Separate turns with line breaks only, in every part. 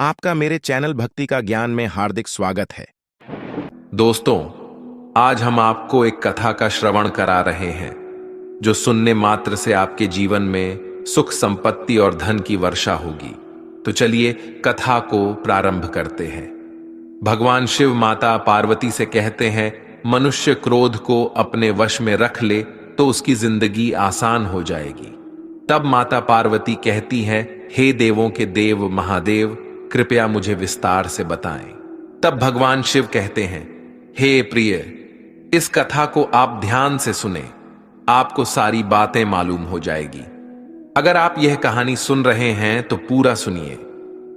आपका मेरे चैनल भक्ति का ज्ञान में हार्दिक स्वागत है।
दोस्तों, आज हम आपको एक कथा का श्रवण करा रहे हैं जो सुनने मात्र से आपके जीवन में सुख संपत्ति और धन की वर्षा होगी। तो चलिए कथा को प्रारंभ करते हैं। भगवान शिव माता पार्वती से कहते हैं, मनुष्य क्रोध को अपने वश में रख ले तो उसकी जिंदगी आसान हो जाएगी। तब माता पार्वती कहती हैं, हे देवों के देव महादेव, कृपया मुझे विस्तार से बताएं। तब भगवान शिव कहते हैं, हे प्रिय, इस कथा को आप ध्यान से सुने, आपको सारी बातें मालूम हो जाएगी। अगर आप यह कहानी सुन रहे हैं तो पूरा सुनिए।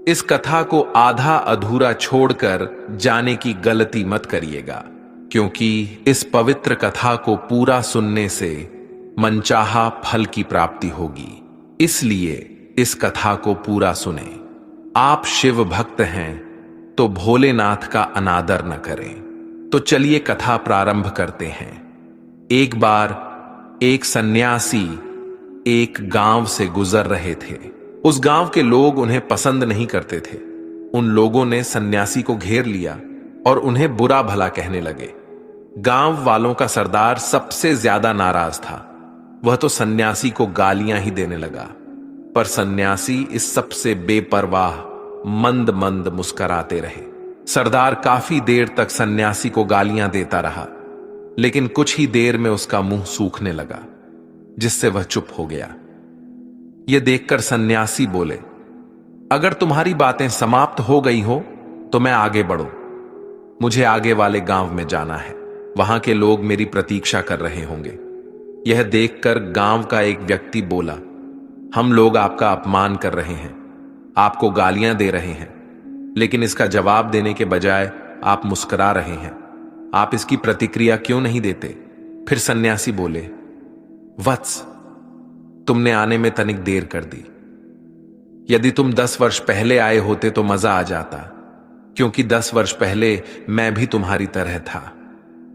इस कथा को आधा अधूरा छोड़कर जाने की गलती मत करिएगा, क्योंकि इस पवित्र कथा को पूरा सुनने से मनचाहा फल की प्राप्ति होगी। इसलिए इस कथा को पूरा सुने। आप शिव भक्त हैं तो भोलेनाथ का अनादर न करें। तो चलिए कथा प्रारंभ करते हैं। एक बार एक सन्यासी एक गांव से गुजर रहे थे। उस गांव के लोग उन्हें पसंद नहीं करते थे। उन लोगों ने सन्यासी को घेर लिया और उन्हें बुरा भला कहने लगे। गांव वालों का सरदार सबसे ज्यादा नाराज था। वह तो सन्यासी को गालियां ही देने लगा, पर सन्यासी इस सबसे बेपरवाह मंद मंद मुस्कुराते रहे। सरदार काफी देर तक सन्यासी को गालियां देता रहा, लेकिन कुछ ही देर में उसका मुंह सूखने लगा, जिससे वह चुप हो गया। यह देखकर सन्यासी बोले, अगर तुम्हारी बातें समाप्त हो गई हो तो मैं आगे बढ़ूं। मुझे आगे वाले गांव में जाना है, वहां के लोग मेरी प्रतीक्षा कर रहे होंगे। यह देखकर गांव का एक व्यक्ति बोला, हम लोग आपका अपमान कर रहे हैं, आपको गालियां दे रहे हैं, लेकिन इसका जवाब देने के बजाय आप मुस्कुरा रहे हैं। आप इसकी प्रतिक्रिया क्यों नहीं देते? फिर सन्यासी बोले, वत्स, तुमने आने में तनिक देर कर दी। यदि तुम 10 वर्ष पहले आए होते तो मजा आ जाता, क्योंकि 10 वर्ष पहले मैं भी तुम्हारी तरह था।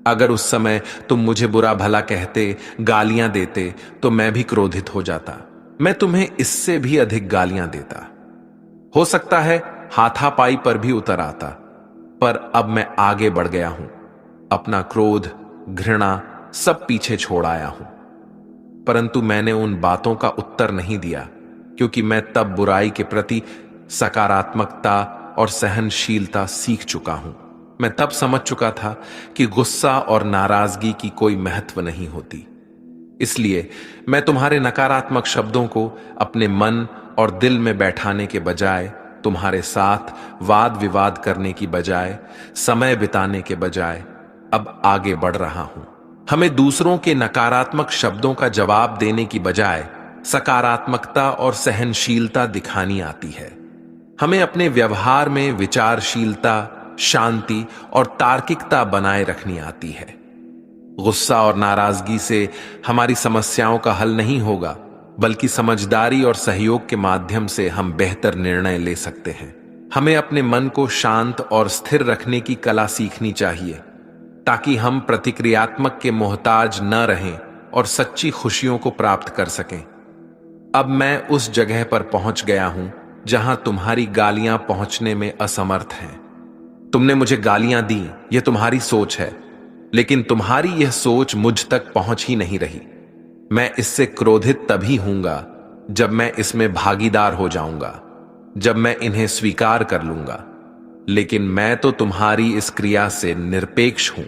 अगर उस समय तुम मुझे बुरा भला कहते, गालियां देते, तो मैं भी क्रोधित हो जाता। मैं तुम्हें इससे भी अधिक गालियां देता। हो सकता है हाथापाई पर भी उतर आता, पर अब मैं आगे बढ़ गया हूं। अपना क्रोध, घृणा सब पीछे छोड़ आया हूं। परंतु मैंने उन बातों का उत्तर नहीं दिया, क्योंकि मैं तब बुराई के प्रति सकारात्मकता और सहनशीलता सीख चुका हूं। मैं तब समझ चुका था कि गुस्सा और नाराजगी की कोई महत्व नहीं होती। इसलिए मैं तुम्हारे नकारात्मक शब्दों को अपने मन और दिल में बैठाने के बजाय, तुम्हारे साथ वाद विवाद करने की बजाय, समय बिताने के बजाय अब आगे बढ़ रहा हूं। हमें दूसरों के नकारात्मक शब्दों का जवाब देने की बजाय सकारात्मकता और सहनशीलता दिखानी आती है। हमें अपने व्यवहार में विचारशीलता, शांति और तार्किकता बनाए रखनी आती है। गुस्सा और नाराजगी से हमारी समस्याओं का हल नहीं होगा, बल्कि समझदारी और सहयोग के माध्यम से हम बेहतर निर्णय ले सकते हैं। हमें अपने मन को शांत और स्थिर रखने की कला सीखनी चाहिए, ताकि हम प्रतिक्रियात्मक के मोहताज न रहें और सच्ची खुशियों को प्राप्त कर सकें। अब मैं उस जगह पर पहुंच गया हूं जहां तुम्हारी गालियां पहुंचने में असमर्थ हैं। तुमने मुझे गालियां दी, यह तुम्हारी सोच है, लेकिन तुम्हारी यह सोच मुझ तक पहुंच ही नहीं रही। मैं इससे क्रोधित तभी हूंगा जब मैं इसमें भागीदार हो जाऊंगा, जब मैं इन्हें स्वीकार कर लूंगा। लेकिन मैं तो तुम्हारी इस क्रिया से निरपेक्ष हूं,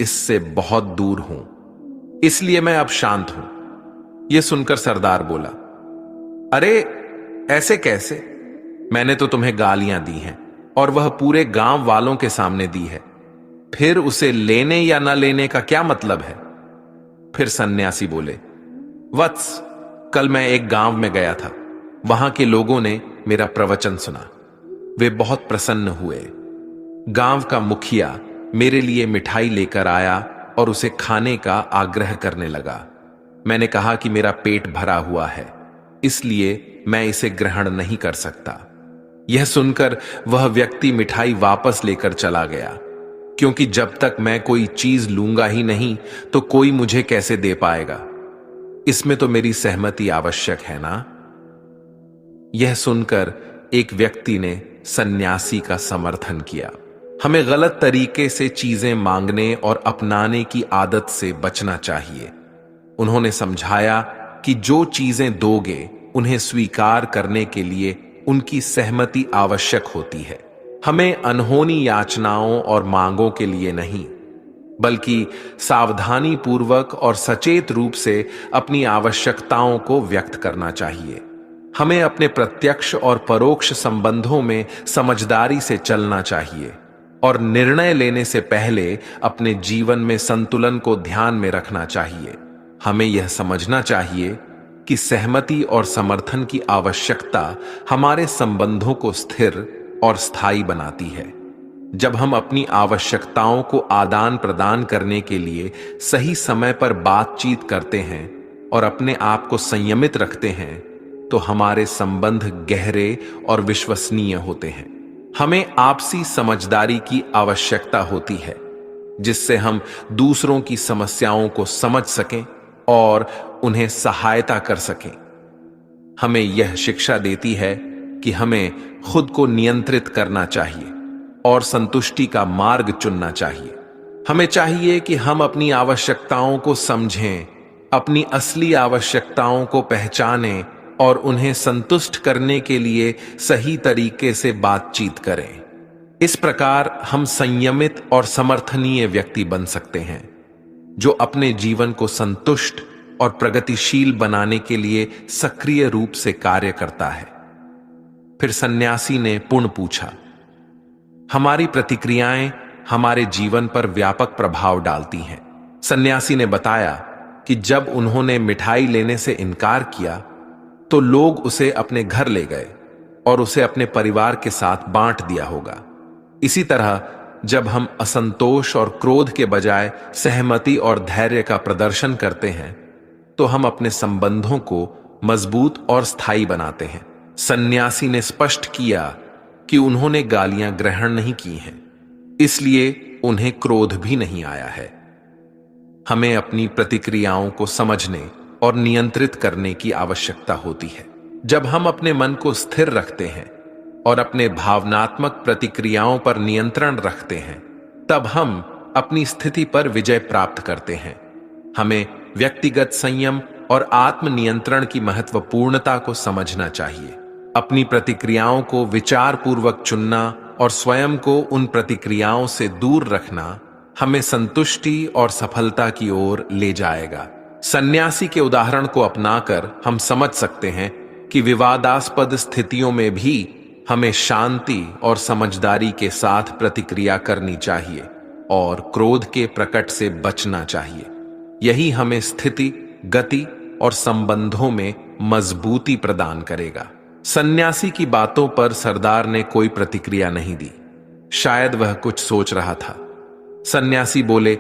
इससे बहुत दूर हूं। इसलिए मैं अब शांत हूं। यह सुनकर सरदार बोला, अरे ऐसे कैसे? मैंने तो तुम्हें गालियां दी हैं, और वह पूरे गांव वालों के सामने दी है। फिर उसे लेने या न लेने का क्या मतलब है? फिर सन्यासी बोले, वत्स, कल मैं एक गांव में गया था। वहां के लोगों ने मेरा प्रवचन सुना। वे बहुत प्रसन्न हुए। गांव का मुखिया मेरे लिए मिठाई लेकर आया और उसे खाने का आग्रह करने लगा। मैंने कहा कि मेरा पेट भरा हुआ है, इसलिए मैं इसे ग्रहण नहीं कर सकता। यह सुनकर वह व्यक्ति मिठाई वापस लेकर चला गया, क्योंकि जब तक मैं कोई चीज लूंगा ही नहीं तो कोई मुझे कैसे दे पाएगा। इसमें तो मेरी सहमति आवश्यक है ना। यह सुनकर एक व्यक्ति ने सन्यासी का समर्थन किया। हमें गलत तरीके से चीजें मांगने और अपनाने की आदत से बचना चाहिए। उन्होंने समझाया कि जो चीजें दोगे उन्हें स्वीकार करने के लिए उनकी सहमति आवश्यक होती है। हमें अनहोनी याचनाओं और मांगों के लिए नहीं, बल्कि सावधानी पूर्वक और सचेत रूप से अपनी आवश्यकताओं को व्यक्त करना चाहिए। हमें अपने प्रत्यक्ष और परोक्ष संबंधों में समझदारी से चलना चाहिए और निर्णय लेने से पहले अपने जीवन में संतुलन को ध्यान में रखना चाहिए। हमें यह समझना चाहिए कि सहमति और समर्थन की आवश्यकता हमारे संबंधों को स्थिर और स्थायी बनाती है। जब हम अपनी आवश्यकताओं को आदान प्रदान करने के लिए सही समय पर बातचीत करते हैं और अपने आप को संयमित रखते हैं, तो हमारे संबंध गहरे और विश्वसनीय होते हैं। हमें आपसी समझदारी की आवश्यकता होती है, जिससे हम दूसरों की समस्याओं को समझ सकें और उन्हें सहायता कर सकें। हमें यह शिक्षा देती है कि हमें खुद को नियंत्रित करना चाहिए और संतुष्टि का मार्ग चुनना चाहिए। हमें चाहिए कि हम अपनी आवश्यकताओं को समझें, अपनी असली आवश्यकताओं को पहचानें और उन्हें संतुष्ट करने के लिए सही तरीके से बातचीत करें। इस प्रकार हम संयमित और समर्थनीय व्यक्ति बन सकते हैं, जो अपने जीवन को संतुष्ट और प्रगतिशील बनाने के लिए सक्रिय रूप से कार्य करता है। फिर सन्यासी ने पुनः पूछा, हमारी प्रतिक्रियाएं हमारे जीवन पर व्यापक प्रभाव डालती हैं। सन्यासी ने बताया कि जब उन्होंने मिठाई लेने से इनकार किया तो लोग उसे अपने घर ले गए और उसे अपने परिवार के साथ बांट दिया होगा। इसी तरह जब हम असंतोष और क्रोध के बजाय सहमति और धैर्य का प्रदर्शन करते हैं, तो हम अपने संबंधों को मजबूत और स्थायी बनाते हैं। सन्यासी ने स्पष्ट किया कि उन्होंने गालियां ग्रहण नहीं की हैं, इसलिए उन्हें क्रोध भी नहीं आया है। हमें अपनी प्रतिक्रियाओं को समझने और नियंत्रित करने की आवश्यकता होती है। जब हम अपने मन को स्थिर रखते हैं और अपने भावनात्मक प्रतिक्रियाओं पर नियंत्रण रखते हैं, तब हम अपनी स्थिति पर विजय प्राप्त करते हैं। हमें व्यक्तिगत संयम और आत्मनियंत्रण की महत्वपूर्णता को समझना चाहिए। अपनी प्रतिक्रियाओं को विचारपूर्वक चुनना और स्वयं को उन प्रतिक्रियाओं से दूर रखना हमें संतुष्टि और सफलता की ओर ले जाएगा। सन्यासी के उदाहरण को अपनाकर हम समझ सकते हैं कि विवादास्पद स्थितियों में भी हमें शांति और समझदारी के साथ प्रतिक्रिया करनी चाहिए और क्रोध के प्रकट से बचना चाहिए। यही हमें स्थिति, गति और संबंधों में मजबूती प्रदान करेगा। सन्यासी की बातों पर सरदार ने कोई प्रतिक्रिया नहीं दी। शायद वह कुछ सोच रहा था। सन्यासी बोले,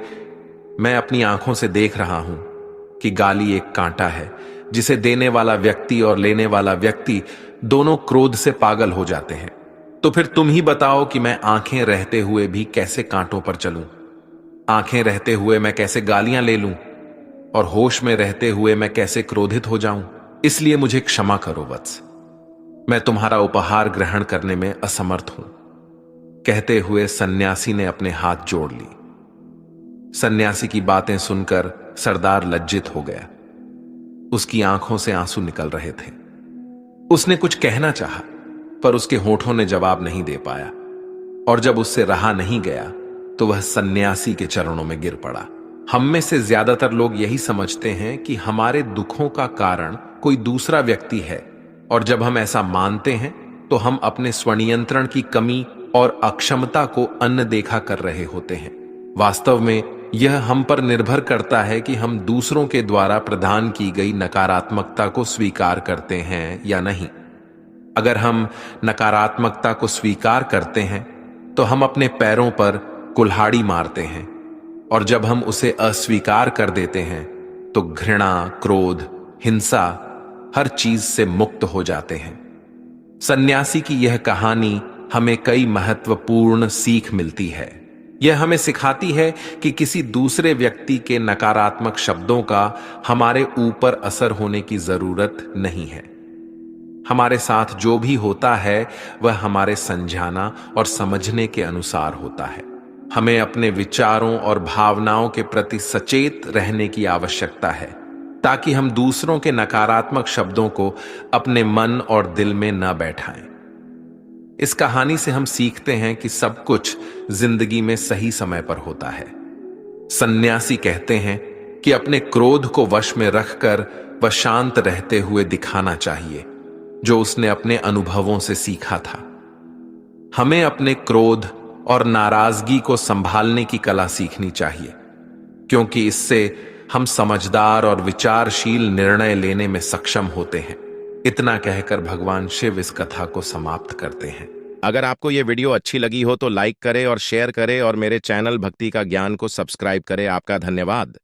मैं अपनी आंखों से देख रहा हूं कि गाली एक कांटा है, जिसे देने वाला व्यक्ति और लेने वाला व्यक्ति दोनों क्रोध से पागल हो जाते हैं। तो फिर तुम ही बताओ कि मैं आंखें रहते हुए भी कैसे कांटों पर चलूं? आंखें रहते हुए मैं कैसे गालियां ले लूं? और होश में रहते हुए मैं कैसे क्रोधित हो जाऊं? इसलिए मुझे क्षमा करो वत्स, मैं तुम्हारा उपहार ग्रहण करने में असमर्थ हूं। कहते हुए सन्यासी ने अपने हाथ जोड़ ली। सन्यासी की बातें सुनकर सरदार लज्जित हो गया। उसकी आंखों से आंसू निकल रहे थे। उसने कुछ कहना चाहा, पर उसके होठों ने जवाब नहीं दे पाया, और जब उससे रहा नहीं गया तो वह सन्यासी के चरणों में गिर पड़ा। हम में से ज्यादातर लोग यही समझते हैं कि हमारे दुखों का कारण कोई दूसरा व्यक्ति है, और जब हम ऐसा मानते हैं तो हम अपने स्वनियंत्रण की कमी और अक्षमता को अनदेखा कर रहे होते हैं। वास्तव में यह हम पर निर्भर करता है कि हम दूसरों के द्वारा प्रदान की गई नकारात्मकता को स्वीकार करते हैं या नहीं। अगर हम नकारात्मकता को स्वीकार करते हैं तो हम अपने पैरों पर कुल्हाड़ी मारते हैं, और जब हम उसे अस्वीकार कर देते हैं तो घृणा, क्रोध, हिंसा हर चीज से मुक्त हो जाते हैं। सन्यासी की यह कहानी हमें कई महत्वपूर्ण सीख मिलती है। यह हमें सिखाती है कि किसी दूसरे व्यक्ति के नकारात्मक शब्दों का हमारे ऊपर असर होने की जरूरत नहीं है। हमारे साथ जो भी होता है वह हमारे समझाना और समझने के अनुसार होता है। हमें अपने विचारों और भावनाओं के प्रति सचेत रहने की आवश्यकता है, ताकि हम दूसरों के नकारात्मक शब्दों को अपने मन और दिल में न बैठाएं। इस कहानी से हम सीखते हैं कि सब कुछ जिंदगी में सही समय पर होता है। सन्यासी कहते हैं कि अपने क्रोध को वश में रखकर वह शांत रहते हुए दिखाना चाहिए, जो उसने अपने अनुभवों से सीखा था। हमें अपने क्रोध और नाराजगी को संभालने की कला सीखनी चाहिए, क्योंकि इससे हम समझदार और विचारशील निर्णय लेने में सक्षम होते हैं। इतना कहकर भगवान शिव इस कथा को समाप्त करते हैं।
अगर आपको ये वीडियो अच्छी लगी हो तो लाइक करें और शेयर करें और मेरे चैनल भक्ति का ज्ञान को सब्सक्राइब करें। आपका धन्यवाद।